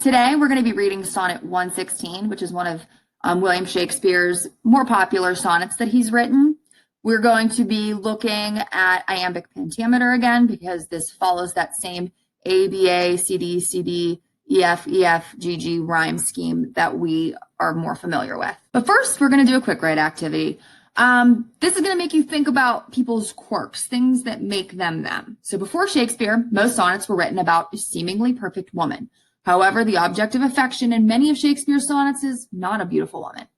Today, we're going to be reading Sonnet 116, which is one of William Shakespeare's more popular sonnets that he's written. We're going to be looking at iambic pentameter again because this follows that same ABA, CD, CD, EF, EF, GG rhyme scheme that we are more familiar with. But first, we're going to do a quick write activity. This is going to make you think about people's quirks, things that make them them. So before Shakespeare, most sonnets were written about a seemingly perfect woman. However, the object of affection in many of Shakespeare's sonnets is not a beautiful woman.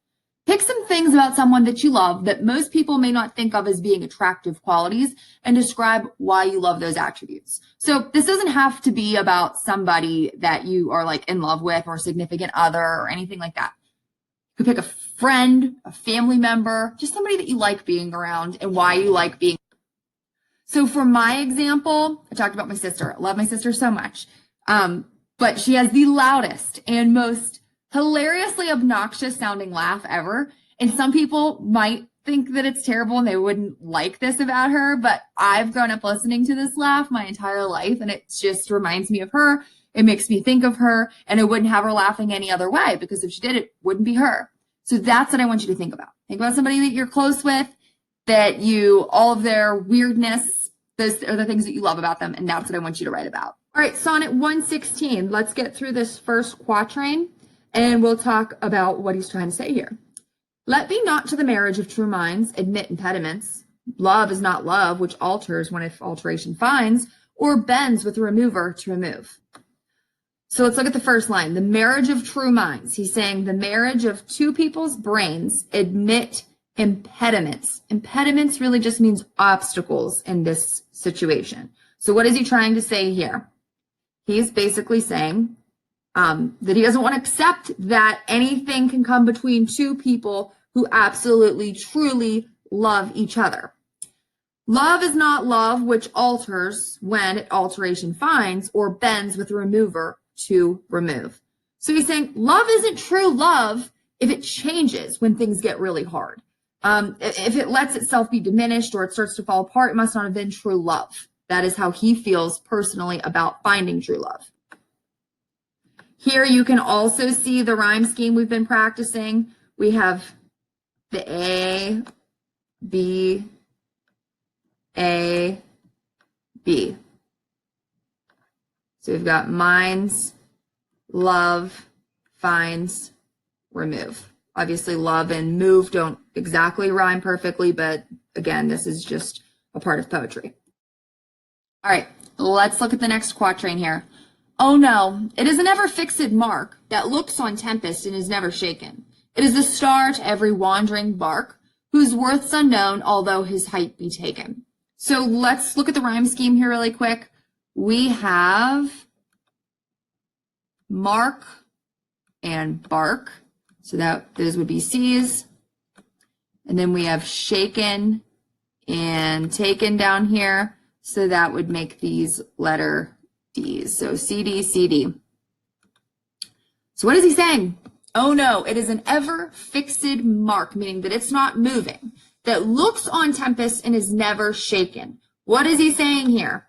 Pick some things about someone that you love that most people may not think of as being attractive qualities and describe why you love those attributes. So this doesn't have to be about somebody that you are like in love with or significant other or anything like that. You could pick a friend, a family member, just somebody that you like being around and why you like being. So for my example, I talked about my sister. I love my sister so much. But she has the loudest and most hilariously obnoxious sounding laugh ever. And some people might think that it's terrible and they wouldn't like this about her, but I've grown up listening to this laugh my entire life and it just reminds me of her. It makes me think of her and I wouldn't have her laughing any other way because if she did, it wouldn't be her. So that's what I want you to think about. Think about somebody that you're close with, that you, all of their weirdness, those are the things that you love about them. And that's what I want you to write about. All right, Sonnet 116. Let's get through this first quatrain and we'll talk about what he's trying to say here. Let be not to the marriage of true minds admit impediments. Love is not love, which alters when if alteration finds, or bends with a remover to remove. So let's look at the first line, the marriage of true minds. He's saying the marriage of two people's brains admit impediments. Impediments really just means obstacles in this situation. So what is he trying to say here? He's basically saying that he doesn't want to accept that anything can come between two people who absolutely, truly love each other. Love is not love, which alters when it alteration finds or bends with a remover to remove. So he's saying love isn't true love if it changes when things get really hard. If it lets itself be diminished or it starts to fall apart, it must not have been true love. That is how he feels personally about finding true love. Here you can also see the rhyme scheme we've been practicing. We have the A, B, A, B. So we've got minds, love, finds, remove. Obviously, love and move don't exactly rhyme perfectly, but again, this is just a part of poetry. All right, let's look at the next quatrain here. Oh no, it is an ever fixed mark that looks on tempest and is never shaken. It is the star to every wandering bark, whose worth's unknown, although his height be taken. So let's look at the rhyme scheme here really quick. We have mark and bark, so that those would be C's. And then we have shaken and taken down here. So that would make these letter D's. So CD, CD. So what is he saying? Oh no, it is an ever fixed mark, meaning that it's not moving, that looks on tempest and is never shaken. What is he saying here?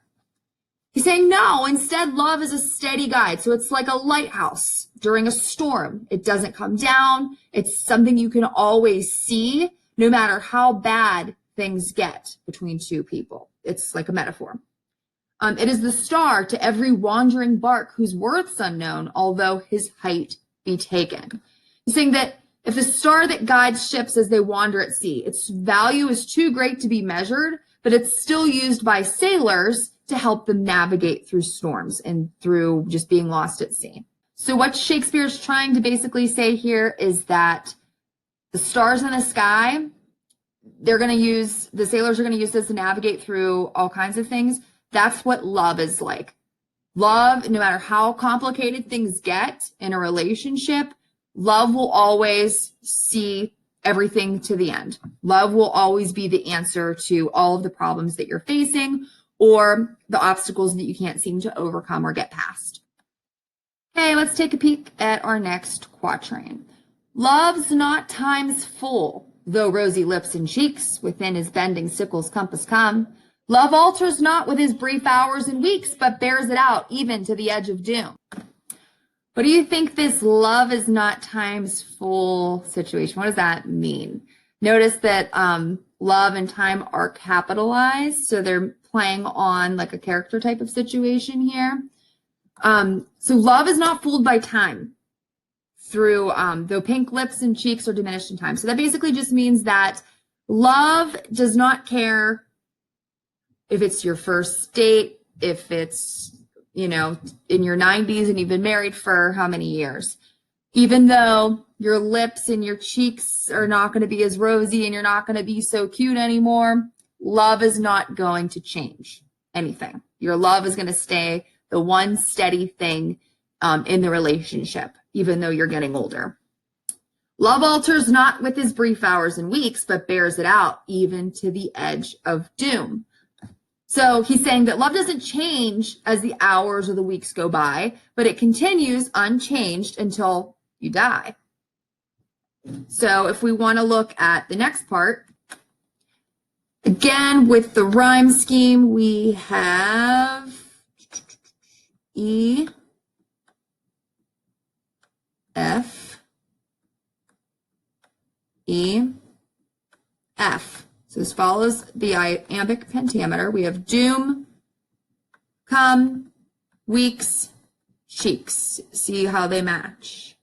He's saying no, instead love is a steady guide. So it's like a lighthouse during a storm. It doesn't come down. It's something you can always see no matter how bad things get between two people. It's like a metaphor. It is the star to every wandering bark whose worth's unknown, although his height be taken. He's saying that if the star that guides ships as they wander at sea, its value is too great to be measured, but it's still used by sailors to help them navigate through storms and through just being lost at sea. So what Shakespeare's trying to basically say here is that the stars in the sky, the sailors are going to use this to navigate through all kinds of things. That's what love is like. Love, no matter how complicated things get in a relationship, love will always see everything to the end. Love will always be the answer to all of the problems that you're facing or the obstacles that you can't seem to overcome or get past. Okay, let's take a peek at our next quatrain. Love's not time's full, though rosy lips and cheeks within his bending sickle's compass come. Love alters not with his brief hours and weeks, but bears it out even to the edge of doom. What do you think this love is not times full situation? What does that mean? Notice that love and time are capitalized, so they're playing on like a character type of situation here. So love is not fooled by time through though pink lips and cheeks are diminished in time. So that basically just means that love does not care if it's your first date, if it's, you know, in your 90s and you've been married for how many years. Even though your lips and your cheeks are not going to be as rosy and you're not going to be so cute anymore, love is not going to change anything. Your love is going to stay the one steady thing in the relationship, even though you're getting older. Love alters not with his brief hours and weeks, but bears it out even to the edge of doom. So he's saying that love doesn't change as the hours or the weeks go by, but it continues unchanged until you die. So if we want to look at the next part, again, with the rhyme scheme, we have E, F, E, F. So this follows the iambic pentameter. We have doom, come, weeks, cheeks. See how they match.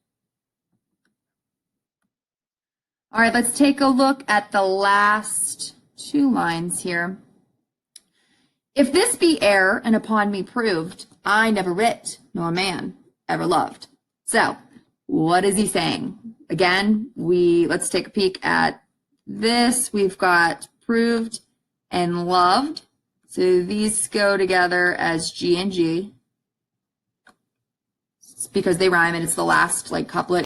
All right, let's take a look at the last two lines here. If this be error and upon me proved, I never writ, nor man ever loved. So what is he saying? Again, let's take a peek at this. We've got proved and loved. So these go together as G and G. It's because they rhyme and it's the last like couplet.